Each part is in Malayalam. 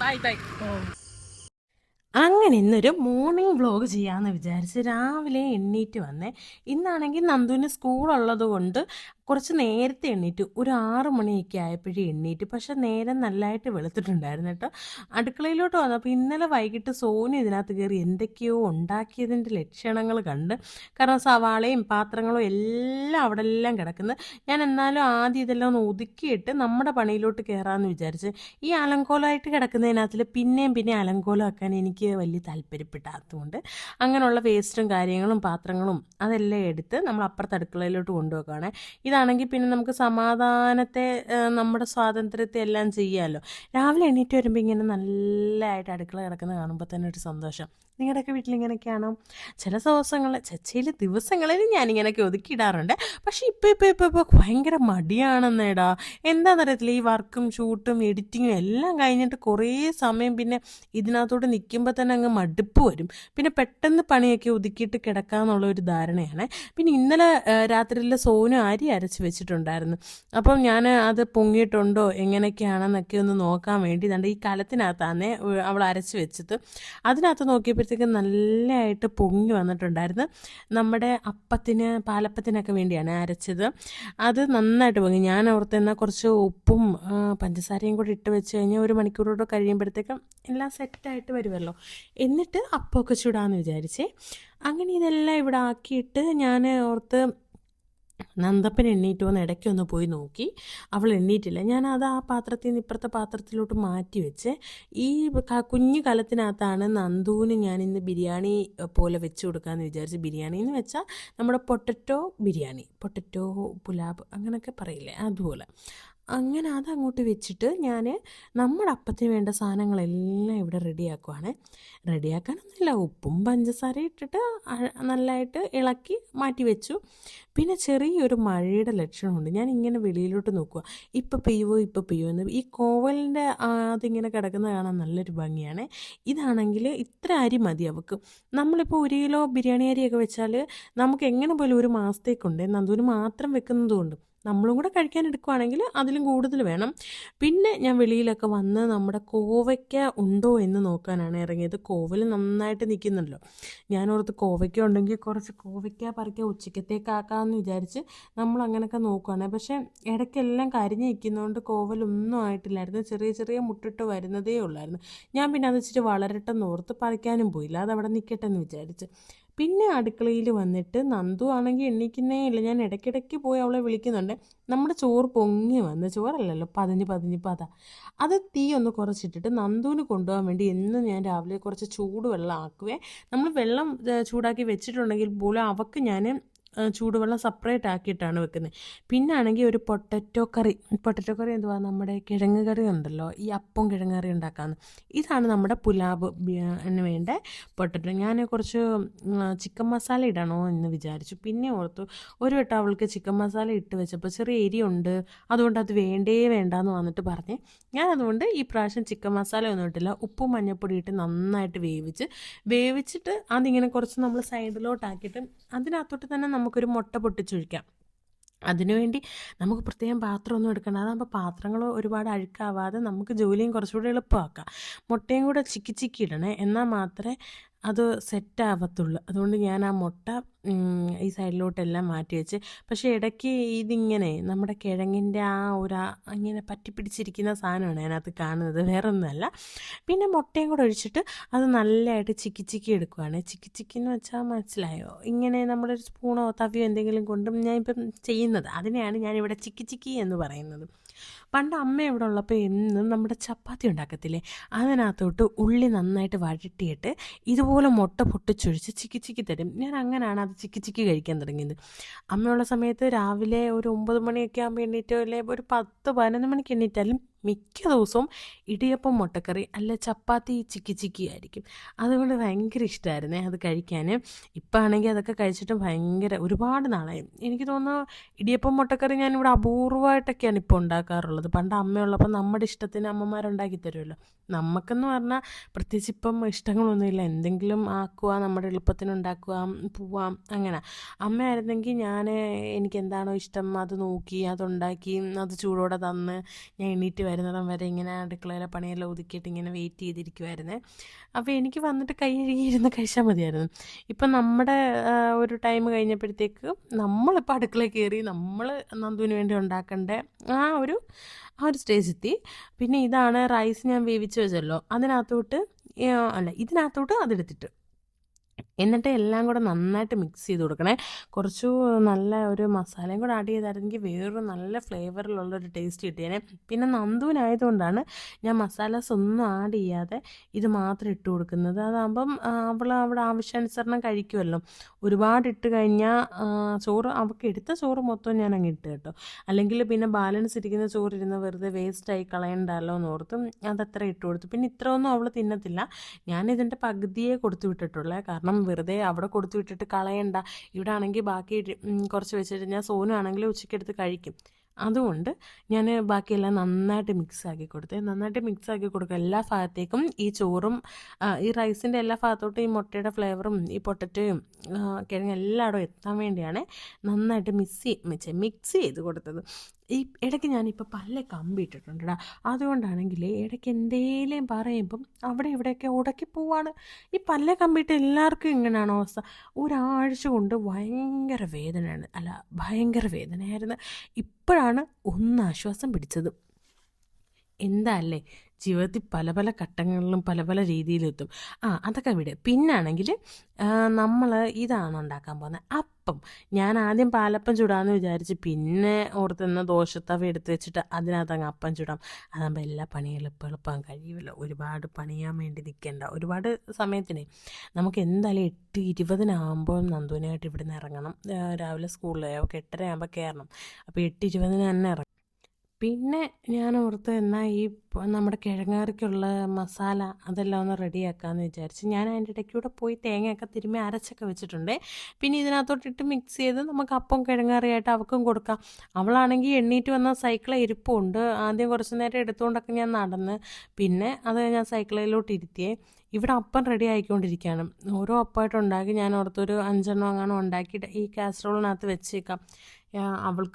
Bye bye. അങ്ങനെ ഇന്നൊരു മോർണിംഗ് വ്ലോഗ് ചെയ്യാമെന്ന് വിചാരിച്ച് രാവിലെ എണ്ണീറ്റ് വന്നേ. ഇന്നാണെങ്കിൽ നന്ദുവിന് സ്കൂളുള്ളത് കൊണ്ട് കുറച്ച് നേരത്തെ എണ്ണീറ്റ്, ഒരു 6 മണിയൊക്കെ ആയപ്പോഴേ എണ്ണീറ്റ്. പക്ഷെ നേരം നല്ലതായിട്ട് വെളുത്തിട്ടുണ്ടായിരുന്നു കേട്ടോ. അടുക്കളയിലോട്ട് വന്നപ്പോൾ ഇന്നലെ വൈകിട്ട് സോനു ഇതിനകത്ത് കയറി എന്തൊക്കെയോ ഉണ്ടാക്കിയതിൻ്റെ ലക്ഷണങ്ങൾ കണ്ട്. കാരണം സവാളയും പാത്രങ്ങളും എല്ലാം അവിടെ എല്ലാം കിടക്കുന്നത്. ഞാൻ എന്നാലും ആദ്യം ഇതെല്ലാം ഒന്ന് ഒതുക്കിയിട്ട് നമ്മുടെ പണിയിലോട്ട് കയറാമെന്ന് വിചാരിച്ച്. ഈ അലങ്കോലമായിട്ട് കിടക്കുന്നതിനകത്തിൽ പിന്നെയും അലങ്കോലമാക്കാൻ എനിക്ക് വലിയ താല്പര്യപ്പെടാത്തതുകൊണ്ട് അങ്ങനെയുള്ള വേസ്റ്റും കാര്യങ്ങളും പാത്രങ്ങളും അതെല്ലാം എടുത്ത് നമ്മൾ അപ്പുറത്തെ അടുക്കളയിലോട്ട് കൊണ്ടുപോക്കുകയാണ്. ഇതാണെങ്കിൽ പിന്നെ നമുക്ക് സമാധാനത്തെ നമ്മുടെ സ്വാതന്ത്ര്യത്തെ എല്ലാം ചെയ്യാമല്ലോ. രാവിലെ എണീറ്റ് വരുമ്പോൾ ഇങ്ങനെ നല്ലതായിട്ട് അടുക്കള കിടക്കുന്നത് കാണുമ്പോൾ തന്നെ ഒരു സന്തോഷം. നിങ്ങളുടെയൊക്കെ വീട്ടിലിങ്ങനെയൊക്കെയാണോ? ചില ദിവസങ്ങളിൽ ഞാനിങ്ങനെയൊക്കെ ഒതുക്കിയിടാറുണ്ട്. പക്ഷേ ഇപ്പോൾ ഭയങ്കര മടിയാണെന്നേടാ. എന്താണെന്നറിയത്തില്ല, ഈ വർക്കും ഷൂട്ടും എഡിറ്റിങ്ങും എല്ലാം കഴിഞ്ഞിട്ട് കുറേ സമയം പിന്നെ ഇതിനകത്തോട്ട് നിൽക്കുമ്പോൾ തന്നെ അങ്ങ് മടുപ്പ് വരും. പിന്നെ പെട്ടെന്ന് പണിയൊക്കെ ഒതുക്കിയിട്ട് കിടക്കാമെന്നുള്ള ഒരു ധാരണയാണ്. പിന്നെ ഇന്നലെ രാത്രിയിൽ സോനു അരി അരച്ച് വെച്ചിട്ടുണ്ടായിരുന്നു. അപ്പം ഞാൻ അത് പൊങ്ങിയിട്ടുണ്ടോ എങ്ങനെയൊക്കെയാണെന്നൊക്കെ ഒന്ന് നോക്കാൻ വേണ്ടി ഈ കലത്തിനകത്താണ് അവൾ അരച്ച് വെച്ചത്. അതിനകത്ത് നോക്കിയപ്പോഴത്തേക്ക് നല്ലതായിട്ട് പൊങ്ങി വന്നിട്ടുണ്ടായിരുന്നു. നമ്മുടെ പാലപ്പത്തിനൊക്കെ വേണ്ടിയാണ് അരച്ചത്. അത് നന്നായിട്ട് പൊങ്ങി. ഞാൻ ഓർത്തെന്നാൽ കുറച്ച് ഉപ്പും പഞ്ചസാരയും കൂടി ഇട്ട് വെച്ച് കഴിഞ്ഞാൽ 1 മണിക്കൂറോടെ കഴിയുമ്പോഴത്തേക്കും എല്ലാം സെറ്റായിട്ട് വരുമല്ലോ. എന്നിട്ട് അപ്പമൊക്കെ ചൂടാമെന്ന് വിചാരിച്ചേ. അങ്ങനെ ഇതെല്ലാം ഇവിടെ ആക്കിയിട്ട് ഞാൻ ഓർത്ത് നന്ദപ്പൻ എണ്ണീറ്റോന്ന് ഇടയ്ക്കൊന്ന് പോയി നോക്കി. അവൾ എണ്ണീറ്റില്ല. ഞാനത് ആ പാത്രത്തിൽ നിന്ന് ഇപ്പുറത്തെ പാത്രത്തിലോട്ട് മാറ്റി വെച്ച്. ഈ കുഞ്ഞു കലത്തിനകത്താണ് നന്ദുവിന് ഞാനിന്ന് ബിരിയാണി പോലെ വെച്ച് കൊടുക്കാമെന്ന് വിചാരിച്ച്. ബിരിയാണി എന്ന് വെച്ചാൽ നമ്മുടെ പൊട്ടറ്റോ ബിരിയാണി, പൊട്ടറ്റോ പുലാബ് അങ്ങനെയൊക്കെ പറയില്ലേ, അതുപോലെ. അങ്ങനെ അതങ്ങോട്ട് വെച്ചിട്ട് ഞാൻ നമ്മുടെ അപ്പത്തിന് വേണ്ട സാധനങ്ങളെല്ലാം ഇവിടെ റെഡിയാക്കുവാണ്. റെഡിയാക്കാനൊന്നുമില്ല, ഉപ്പും പഞ്ചസാരയും ഇട്ടിട്ട് നല്ലതായിട്ട് ഇളക്കി മാറ്റി വെച്ചു. പിന്നെ ചെറിയൊരു മഴയുടെ ലക്ഷണമുണ്ട്. ഞാൻ ഇങ്ങനെ വെളിയിലോട്ട് നോക്കുക, ഇപ്പോൾ പെയ്യുമോ എന്ന്. ഈ കോവലിൻ്റെ അതിങ്ങനെ കിടക്കുന്നത് കാണാൻ നല്ലൊരു ഭംഗിയാണ്. ഇതാണെങ്കിൽ ഇത്ര അരി മതി അവൾക്ക്. നമ്മളിപ്പോൾ 1 കിലോ ബിരിയാണി അരിയൊക്കെ വെച്ചാൽ നമുക്ക് എങ്ങനെ പോലും ഒരു മാസത്തേക്കുണ്ട്. നന്ദുവിന് മാത്രം വെക്കുന്നതുകൊണ്ട് നമ്മളും കൂടെ കഴിക്കാൻ എടുക്കുവാണെങ്കിൽ അതിലും കൂടുതൽ വേണം. പിന്നെ ഞാൻ വെളിയിലൊക്കെ വന്ന് നമ്മുടെ കോവയ്ക്ക ഉണ്ടോ എന്ന് നോക്കാനാണ് ഇറങ്ങിയത്. കോവൽ നന്നായിട്ട് നിൽക്കുന്നുണ്ടല്ലോ. ഞാനോർത്ത് കോവയ്ക്ക ഉണ്ടെങ്കിൽ കുറച്ച് കോവയ്ക്ക പറിക്കുക ഉച്ചക്കത്തേക്കാക്കാമെന്ന് വിചാരിച്ച് നമ്മൾ അങ്ങനെയൊക്കെ നോക്കുകയാണ്. പക്ഷേ ഇടയ്ക്കെല്ലാം കരിഞ്ഞ് നിൽക്കുന്നതുകൊണ്ട് കോവലൊന്നും ആയിട്ടില്ലായിരുന്നു. ചെറിയ മുട്ടിട്ട് വരുന്നതേ ഉള്ളായിരുന്നു. ഞാൻ പിന്നെ അത് ഇച്ചിരി വളരട്ടെന്ന് ഓർത്ത് പറിക്കാനും പോയില്ല, അതവിടെ നിൽക്കട്ടെ എന്ന് വിചാരിച്ച്. പിന്നെ അടുക്കളയിൽ വന്നിട്ട് നന്ദു ആണെങ്കിൽ എണ്ണിക്കുന്നേ ഇല്ല. ഞാൻ ഇടയ്ക്കിടയ്ക്ക് പോയി അവളെ വിളിക്കുന്നുണ്ട്. നമ്മുടെ ചോറ് പൊങ്ങി വന്ന്, ചോറല്ലല്ലോ പതഞ്ഞ് അത് തീ ഒന്ന് കുറച്ചിട്ടിട്ട് നന്ദുവിന് കൊണ്ടുപോകാൻ വേണ്ടി എന്നും ഞാൻ രാവിലെ കുറച്ച് ചൂടുവെള്ളം ആക്കുവേ. നമ്മൾ വെള്ളം ചൂടാക്കി വെച്ചിട്ടുണ്ടെങ്കിൽ പോലും അവൾക്ക് ഞാൻ ചൂടുവെള്ളം സെപ്പറേറ്റ് ആക്കിയിട്ടാണ് വെക്കുന്നത്. പിന്നെ ആണെങ്കിൽ ഒരു പൊട്ടറ്റോ കറി എന്തുവാ, നമ്മുടെ കിഴങ്ങ് കറി ഉണ്ടല്ലോ, ഈ അപ്പം കിഴങ്ങ് കറി ഉണ്ടാക്കാമെന്ന്. ഇതാണ് നമ്മുടെ പുലാബ് വേണ്ട പൊട്ടറ്റോ. ഞാൻ കുറച്ച് ചിക്കൻ മസാല ഇടണോ എന്ന് വിചാരിച്ചു. പിന്നെ ഓർത്തു ഒരു വട്ടം അവൾക്ക് ചിക്കൻ മസാല ഇട്ട് വെച്ചപ്പോൾ ചെറിയ എരിയുണ്ട്, അതുകൊണ്ട് അത് വേണ്ടാന്ന് വന്നിട്ട് പറഞ്ഞ്. ഞാൻ അതുകൊണ്ട് ഈ പ്രാവശ്യം ചിക്കൻ മസാല ഒന്നും ഇട്ടില്ല. ഉപ്പും മഞ്ഞൾപ്പൊടി ഇട്ട് നന്നായിട്ട് വേവിച്ചിട്ട് അതിങ്ങനെ കുറച്ച് നമ്മൾ സൈഡിലോട്ടാക്കിയിട്ട് അതിനകത്തോട്ട് തന്നെ നമുക്കൊരു മുട്ട പൊട്ടിച്ചൊഴിക്കാം. അതിനുവേണ്ടി നമുക്ക് പ്രത്യേകം പാത്രമൊന്നും എടുക്കണം. അതാകുമ്പോൾ പാത്രങ്ങൾ ഒരുപാട് അഴുക്കാവാതെ നമുക്ക് ജോലിയും കുറച്ചുകൂടി എളുപ്പമാക്കാം. മുട്ടയും കൂടെ ചിക്കി ഇടണേ, എന്നാൽ മാത്രമേ അത് സെറ്റാവത്തുള്ളൂ. അതുകൊണ്ട് ഞാൻ ആ മുട്ട ഈ സൈഡിലോട്ടെല്ലാം മാറ്റി വെച്ച്. പക്ഷേ ഇടയ്ക്ക് ഇതിങ്ങനെ നമ്മുടെ കിഴങ്ങിൻ്റെ ഇങ്ങനെ പറ്റിപ്പിടിച്ചിരിക്കുന്ന സാധനമാണ് അതിനകത്ത് കാണുന്നത്, വേറെ ഒന്നുമല്ല. പിന്നെ മുട്ടയും കൂടെ ഒഴിച്ചിട്ട് അത് നല്ലതായിട്ട് ചിക്കി എടുക്കുവാണ്. ചിക്കിന്ന് വെച്ചാൽ മനസ്സിലായോ? ഇങ്ങനെ നമ്മളൊരു സ്പൂണോ തവിയോ എന്തെങ്കിലും കൊണ്ടും ഞാനിപ്പം ചെയ്യുന്നത്, അതിനെയാണ് ഞാനിവിടെ ചിക്കി എന്ന് പറയുന്നത്. പണ്ട് അമ്മ ഇവിടെ ഉള്ളപ്പോൾ എന്നും നമ്മുടെ ചപ്പാത്തി ഉണ്ടാക്കത്തില്ലേ, അതിനകത്തോട്ട് ഉള്ളി നന്നായിട്ട് വഴറ്റിയിട്ട് ഇതുപോലെ മുട്ട പൊട്ടിച്ചൊഴിച്ച് ചിക്കി തരും. ഞാൻ അങ്ങനെയാണ് അത് ചിക്കി കഴിക്കാൻ തുടങ്ങിയത്. അമ്മയുള്ള സമയത്ത് രാവിലെ ഒരു 9 മണിയൊക്കെ ആകുമ്പോൾ എണ്ണീറ്റോ, അല്ലെ ഒരു 10-11 മണിക്ക് എണ്ണീറ്റാലും മിക്ക ദിവസവും ഇടിയപ്പം മുട്ടക്കറി അല്ല ചപ്പാത്തി ചിക്കി ചിക്കി ആയിരിക്കും. അതുകൊണ്ട് ഭയങ്കര ഇഷ്ടമായിരുന്നേ അത് കഴിക്കാൻ. ഇപ്പം ആണെങ്കിൽ അതൊക്കെ കഴിച്ചിട്ട് ഭയങ്കര ഒരുപാട് നാളായി. എനിക്ക് തോന്നുന്നു ഇടിയപ്പം മുട്ടക്കറി ഞാനിവിടെ അപൂർവമായിട്ടൊക്കെയാണ് ഇപ്പോൾ ഉണ്ടാക്കാറുള്ളത്. പണ്ട് അമ്മയുള്ളപ്പോൾ നമ്മുടെ ഇഷ്ടത്തിന് അമ്മമാരുണ്ടാക്കി തരുമല്ലോ. നമുക്കെന്ന് പറഞ്ഞാൽ പ്രത്യേകിച്ച് ഇപ്പം ഇഷ്ടങ്ങളൊന്നുമില്ല, എന്തെങ്കിലും ആക്കുക, നമ്മുടെ എളുപ്പത്തിന് ഉണ്ടാക്കുക, പോവാം, അങ്ങനെ. അമ്മയായിരുന്നെങ്കിൽ എനിക്ക് എന്താണോ ഇഷ്ടം അത് നോക്കി അതുണ്ടാക്കി അത് ചൂടോടെ തന്ന് ഞാൻ എണീറ്റ് വരുന്നിടം വരെ ഇങ്ങനെ അടുക്കളയിലെ പണിയെല്ലാം ഒതുക്കിയിട്ട് ഇങ്ങനെ വെയിറ്റ് ചെയ്തിരിക്കുമായിരുന്നേ. അപ്പോൾ എനിക്ക് വന്നിട്ട് കൈ കഴുകിയിരുന്ന് കഴിച്ചാൽ മതിയായിരുന്നു. ഇപ്പം നമ്മുടെ ഒരു ടൈം കഴിഞ്ഞപ്പോഴത്തേക്ക് നമ്മളിപ്പോൾ അടുക്കളയിൽ കയറി നമ്മൾ നന്ദുവിന് വേണ്ടി ഉണ്ടാക്കേണ്ട ആ ഒരു സ്റ്റേജ് എത്തി. പിന്നെ ഇതാണ് റൈസ് ഞാൻ വേവിച്ച് വെച്ചല്ലോ, ഇതിനകത്തോട്ട് അതെടുത്തിട്ട് എന്നിട്ട് എല്ലാം കൂടെ നന്നായിട്ട് മിക്സ് ചെയ്ത് കൊടുക്കണേ. കുറച്ചു നല്ല ഒരു മസാലയും കൂടെ ആഡ് ചെയ്തായിരുന്നെങ്കിൽ വേറൊരു നല്ല ഫ്ലേവറിലുള്ളൊരു ടേസ്റ്റ് കിട്ടിയേനെ. പിന്നെ നന്ദുവിനായതുകൊണ്ടാണ് ഞാൻ മസാലാസ് ഒന്നും ആഡ് ചെയ്യാതെ ഇത് മാത്രം ഇട്ട് കൊടുക്കുന്നത്. അതാകുമ്പം അവിടെ ആവശ്യാനുസരണം കഴിക്കുമല്ലോ. ഒരുപാട് ഇട്ട് കഴിഞ്ഞാൽ ചോറ് അവൾക്ക് എടുത്ത ചോറ് മൊത്തം ഞാൻ അങ്ങ് ഇട്ട് കേട്ടോ. അല്ലെങ്കിൽ പിന്നെ ബാലൻസ് ഇരിക്കുന്ന ചോറിരുന്ന് വെറുതെ വേസ്റ്റായി കളയണ്ടല്ലോ എന്നോർത്തും അതത്ര ഇട്ട് കൊടുത്തു. പിന്നെ ഇത്രയൊന്നും അവൾ തിന്നത്തില്ല. ഞാനിതിൻ്റെ പകുതിയെ കൊടുത്തു വിട്ടിട്ടുള്ളേ. കാരണം വെറുതെ അവിടെ കൊടുത്തു വിട്ടിട്ട് കളയണ്ട. ഇവിടെ ആണെങ്കിൽ ബാക്കി കുറച്ച് വെച്ചിട്ട് ഞാൻ സോനു ആണെങ്കിൽ ഉച്ചയ്ക്കെടുത്ത് കഴിക്കും. അതുകൊണ്ട് ഞാൻ ബാക്കിയെല്ലാം നന്നായിട്ട് മിക്സാക്കി കൊടുക്കുക. എല്ലാ ഭാഗത്തേക്കും ഈ ചോറും ഈ റൈസിൻ്റെ എല്ലാ ഭാഗത്തോട്ടും ഈ മുട്ടയുടെ ഫ്ലേവറും ഈ പൊട്ടറ്റോയും കിഴങ്ങ് എല്ലായിടും എത്താൻ വേണ്ടിയാണ് നന്നായിട്ട് മിക്സ് ചെയ്ത് കൊടുത്തത്. ഈ ഇടയ്ക്ക് ഞാനിപ്പോൾ പല കമ്പി ഇട്ടിട്ടുണ്ടെടാ. അതുകൊണ്ടാണെങ്കിൽ ഇടയ്ക്ക് എന്തേലും പറയുമ്പം അവിടെ ഇവിടെയൊക്കെ ഉടക്കി പോവാണ്. ഈ പല്ല കമ്പിയിട്ട് എല്ലാവർക്കും ഇങ്ങനെയാണോ അവസ്ഥ? ഒരാഴ്ച കൊണ്ട് ഭയങ്കര വേദനയായിരുന്നു. ഇപ്പോഴാണ് ഒന്ന് ആശ്വാസം പിടിച്ചത്. എന്താ അല്ലേ, ജീവിതത്തിൽ പല പല ഘട്ടങ്ങളിലും പല പല രീതിയിലെത്തും. അതൊക്കെ വിട്. പിന്നാണെങ്കിൽ നമ്മൾ ഇതാണ് ഉണ്ടാക്കാൻ പോകുന്നത്, അപ്പം. ഞാൻ ആദ്യം പാലപ്പം ചുടാമെന്ന് വിചാരിച്ച്, പിന്നെ ഓർത്തുന്ന ദോശത്തവ എടുത്ത് വെച്ചിട്ട് അതിനകത്ത് അങ്ങ് അപ്പം ചുടാം. അതാകുമ്പോൾ എല്ലാ പണികളും എളുപ്പം കഴിയുമല്ലോ. ഒരുപാട് പണിയാൻ വേണ്ടി നിൽക്കേണ്ട. ഒരുപാട് സമയത്തിന് നമുക്ക് എന്തായാലും 8:20 നന്ദുവിനായിട്ട് ഇവിടെ നിന്ന് ഇറങ്ങണം. രാവിലെ സ്കൂളിൽ അവൾക്ക് 8:30 കയറണം. അപ്പോൾ 8:20 തന്നെ ഇറങ്ങണം. പിന്നെ ഞാൻ ഓർത്ത് എന്നാൽ ഈ നമ്മുടെ കിഴങ്ങാറിക്കുള്ള മസാല അതെല്ലാം ഒന്ന് റെഡിയാക്കാമെന്ന് വിചാരിച്ച് ഞാൻ അതിൻ്റെ ഇടയ്ക്കൂടെ പോയി തേങ്ങയൊക്കെ തിരുമ്മി അരച്ചൊക്കെ വെച്ചിട്ടുണ്ട്. പിന്നെ ഇതിനകത്തോട്ടിട്ട് മിക്സ് ചെയ്ത് നമുക്ക് അപ്പം കിഴങ്ങാറിയായിട്ട് അവൾക്കും കൊടുക്കാം. അവളാണെങ്കിൽ എണ്ണീറ്റ് വന്ന സൈക്കിളിൽ ഇരിപ്പുണ്ട്. ആദ്യം കുറച്ച് നേരം എടുത്തുകൊണ്ടൊക്കെ ഞാൻ നടന്ന്, പിന്നെ അത് ഞാൻ സൈക്കിളിലോട്ട് ഇരുത്തിയേ. ഇവിടെ അപ്പം റെഡി ആയിക്കൊണ്ടിരിക്കുകയാണ്. ഓരോ അപ്പമായിട്ട് ഉണ്ടാക്കി ഞാൻ ഓർത്തൊരു 5 അങ്ങനെ ഉണ്ടാക്കിയിട്ട് ഈ കാസറോളിനകത്ത് വെച്ചേക്കാം. അവൾ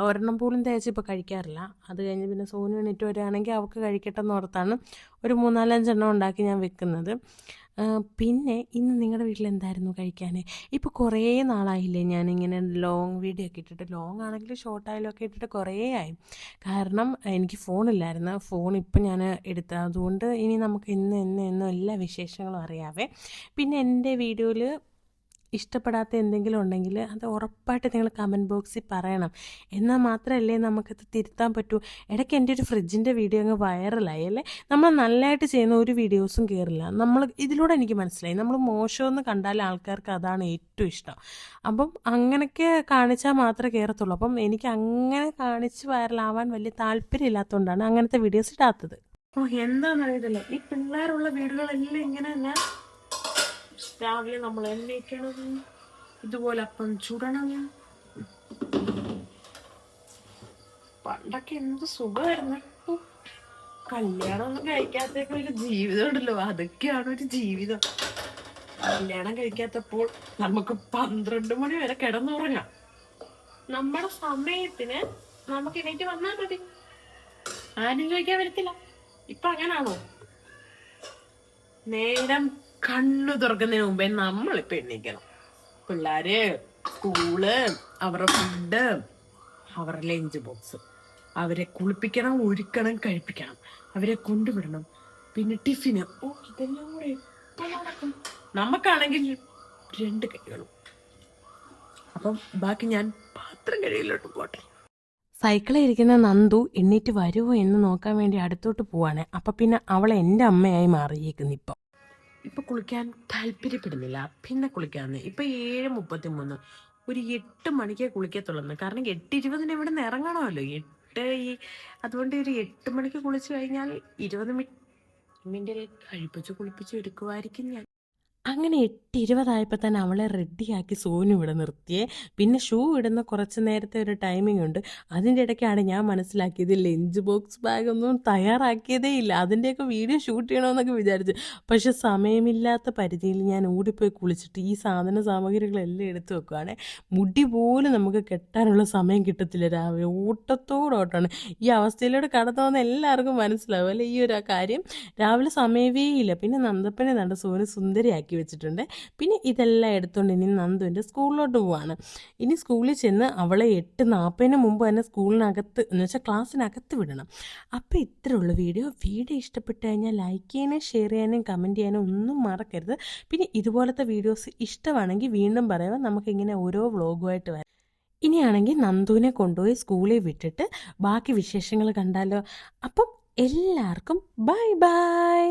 ഒരെണ്ണം പോലും തേച്ച് ഇപ്പോൾ കഴിക്കാറില്ല. അത് കഴിഞ്ഞ് പിന്നെ സോനു എണീറ്റ് വരികയാണെങ്കിൽ അവൾക്ക് കഴിക്കട്ടെ എന്ന് ഓർത്താണ് ഒരു 3-4-5 ഉണ്ടാക്കി ഞാൻ വെക്കുന്നത്. പിന്നെ ഇന്ന് നിങ്ങളുടെ വീട്ടിൽ എന്തായിരുന്നു കഴിക്കാൻ? ഇപ്പോൾ കുറേ നാളായില്ലേ ഞാനിങ്ങനെ ലോങ് വീഡിയോ ഒക്കെ ഇട്ടിട്ട്, ലോങ് ആണെങ്കിലും ഷോർട്ടായാലും ഒക്കെ ഇട്ടിട്ട് കുറേ ആയി. കാരണം എനിക്ക് ഫോണില്ലായിരുന്നു. ഫോൺ ഇപ്പം ഞാൻ എടുത്തത്. അതുകൊണ്ട് ഇനി നമുക്ക് എന്നും എല്ലാ വിശേഷങ്ങളും അറിയാവേ. പിന്നെ എൻ്റെ വീഡിയോയിൽ ഇഷ്ടപ്പെടാത്ത എന്തെങ്കിലും ഉണ്ടെങ്കിൽ അത് ഉറപ്പായിട്ട് നിങ്ങൾ കമൻറ്റ് ബോക്സിൽ പറയണം. എന്നാൽ മാത്രമല്ലേ നമുക്കത് തിരുത്താൻ പറ്റൂ. ഇടയ്ക്ക് എൻ്റെ ഒരു ഫ്രിഡ്ജിൻ്റെ വീഡിയോ അങ്ങ് വൈറലായി അല്ലേ. നമ്മൾ നല്ലതായിട്ട് ചെയ്യുന്ന ഒരു വീഡിയോസും കയറില്ല. ഇതിലൂടെ എനിക്ക് മനസ്സിലായി, നമ്മൾ മോശമെന്ന് കണ്ടാൽ ആൾക്കാർക്ക് അതാണ് ഏറ്റവും ഇഷ്ടം. അപ്പം അങ്ങനെയൊക്കെ കാണിച്ചാൽ മാത്രമേ കയറത്തുള്ളൂ. അപ്പം എനിക്ക് അങ്ങനെ കാണിച്ച് വൈറലാവാൻ വലിയ താല്പര്യമില്ലാത്തതുകൊണ്ടാണ് അങ്ങനത്തെ വീഡിയോസ് ഇടാത്തത്. എന്താണെന്നറിയത്തില്ല, ഈ പിള്ളേരുള്ള വീടുകളെല്ലാം ഇങ്ങനെ തന്നെ. രാവിലെ നമ്മൾ എണ്ണീക്കണം, ഇതുപോലെ അപ്പം ചുടണം. പണ്ടൊക്കെ എന്ത് സുഖമായിരുന്നു. കല്യാണമൊന്നും കഴിക്കാത്തൊക്കെ ഒരു ജീവിതം ഉണ്ടല്ലോ, അതൊക്കെയാണ് ഒരു ജീവിതം. കല്യാണം കഴിക്കാത്തപ്പോൾ നമുക്ക് 12 മണി വരെ കിടന്നുറങ്ങാം. നമ്മുടെ സമയത്തിന് നമുക്ക് എണീറ്റ് വന്നാൽ മതി, ആരും ചോദിക്കാൻ വരത്തില്ല. ഇപ്പൊ അങ്ങനാണോ? നേരം കണ്ണു തുറക്കുന്നതിന് മുമ്പേ നമ്മളിപ്പോ എണീക്കണം. പിള്ളേര്, സ്കൂള്, അവരുടെ ഫുഡ്, അവരുടെ ലഞ്ച് ബോക്സ്, അവരെ കുളിപ്പിക്കണം, ഒരുക്കണം, കഴിപ്പിക്കണം, അവരെ കൊണ്ടുവിടണം, പിന്നെ ടിഫിന്. ഇതെല്ലാം കൂടെ എപ്പോൾ നടക്കും? നമുക്കാണെങ്കിൽ 2 കൈകളും. അപ്പം ബാക്കി ഞാൻ പാത്രം കഴുകിലോട്ട് പോട്ടെ. സൈക്കിളിൽ ഇരിക്കുന്ന നന്ദു എണ്ണീറ്റ് വരുമോ എന്ന് നോക്കാൻ വേണ്ടി അടുത്തോട്ട് പോവാണ്. അപ്പം പിന്നെ അവൾ എൻ്റെ അമ്മയായി മാറിയേക്കുന്നു. ഇപ്പം കുളിക്കാൻ താല്പര്യപ്പെടുന്നില്ല. പിന്നെ കുളിക്കാമെന്ന്. ഇപ്പം 7:33, ഒരു 8 മണിക്കേ കുളിക്കത്തുള്ളൂ. കാരണം 8:20 ഇവിടെ നിന്ന് ഇറങ്ങണമല്ലോ. അതുകൊണ്ട് ഒരു 8 മണിക്ക് കുളിച്ച് കഴിഞ്ഞാൽ 20 മിനിറ്റിൽ കഴിപ്പിച്ച് കുളിപ്പിച്ച് എടുക്കുമായിരിക്കും ഞാൻ. അങ്ങനെ 8:20 തന്നെ അവളെ റെഡിയാക്കി സോനു ഇവിടെ നിർത്തിയേ. പിന്നെ ഷൂ ഇടുന്ന കുറച്ച് നേരത്തെ ഒരു ടൈമിംഗ് ഉണ്ട്. അതിൻ്റെ ഇടയ്ക്കാണ് ഞാൻ മനസ്സിലാക്കിയത് ലഞ്ച് ബോക്സ് ബാഗൊന്നും തയ്യാറാക്കിയതേ ഇല്ല. അതിൻ്റെയൊക്കെ വീഡിയോ ഷൂട്ട് ചെയ്യണമെന്നൊക്കെ വിചാരിച്ചു. പക്ഷെ സമയമില്ലാത്ത പരിധിയിൽ ഞാൻ ഓടിപ്പോയി കുളിച്ചിട്ട് ഈ സാധന സാമഗ്രികളെല്ലാം എടുത്തു വെക്കുവാണ്. മുടി പോലും നമുക്ക് കെട്ടാനുള്ള സമയം കിട്ടത്തില്ല. രാവിലെ ഓട്ടത്തോടോട്ടാണ്. ഈ അവസ്ഥയിലൂടെ കടന്നു പോകുന്ന എല്ലാവർക്കും മനസ്സിലാവും അല്ലേ ഈ ഒരു കാര്യം. രാവിലെ സമയമേ ഇല്ല. പിന്നെ നന്ദപ്പനെ കണ്ട് സോനു സുന്ദരിയാക്കി വെച്ചിട്ടുണ്ട്. പിന്നെ ഇതെല്ലാം എടുത്തുകൊണ്ട് ഇനി നന്ദുവിൻ്റെ സ്കൂളിലോട്ട് പോവാണ്. ഇനി സ്കൂളിൽ ചെന്ന് അവളെ 8:40 മുമ്പ് തന്നെ സ്കൂളിനകത്ത് എന്ന് വെച്ചാൽ ക്ലാസ്സിനകത്ത് വിടണം. അപ്പോൾ ഇത്രയുള്ള വീഡിയോ ഇഷ്ടപ്പെട്ട് കഴിഞ്ഞാൽ ലൈക്ക് ചെയ്യാനും ഷെയർ ചെയ്യാനും കമൻറ്റ് ചെയ്യാനും ഒന്നും മറക്കരുത്. പിന്നെ ഇതുപോലത്തെ വീഡിയോസ് ഇഷ്ടമാണെങ്കിൽ വീണ്ടും പറയുക, നമുക്കിങ്ങനെ ഓരോ വ്ളോഗുമായിട്ട് വരാം. ഇനിയാണെങ്കിൽ നന്ദുവിനെ കൊണ്ടുപോയി സ്കൂളിൽ വിട്ടിട്ട് ബാക്കി വിശേഷങ്ങൾ കണ്ടാലോ. അപ്പം എല്ലാവർക്കും ബൈ ബൈ.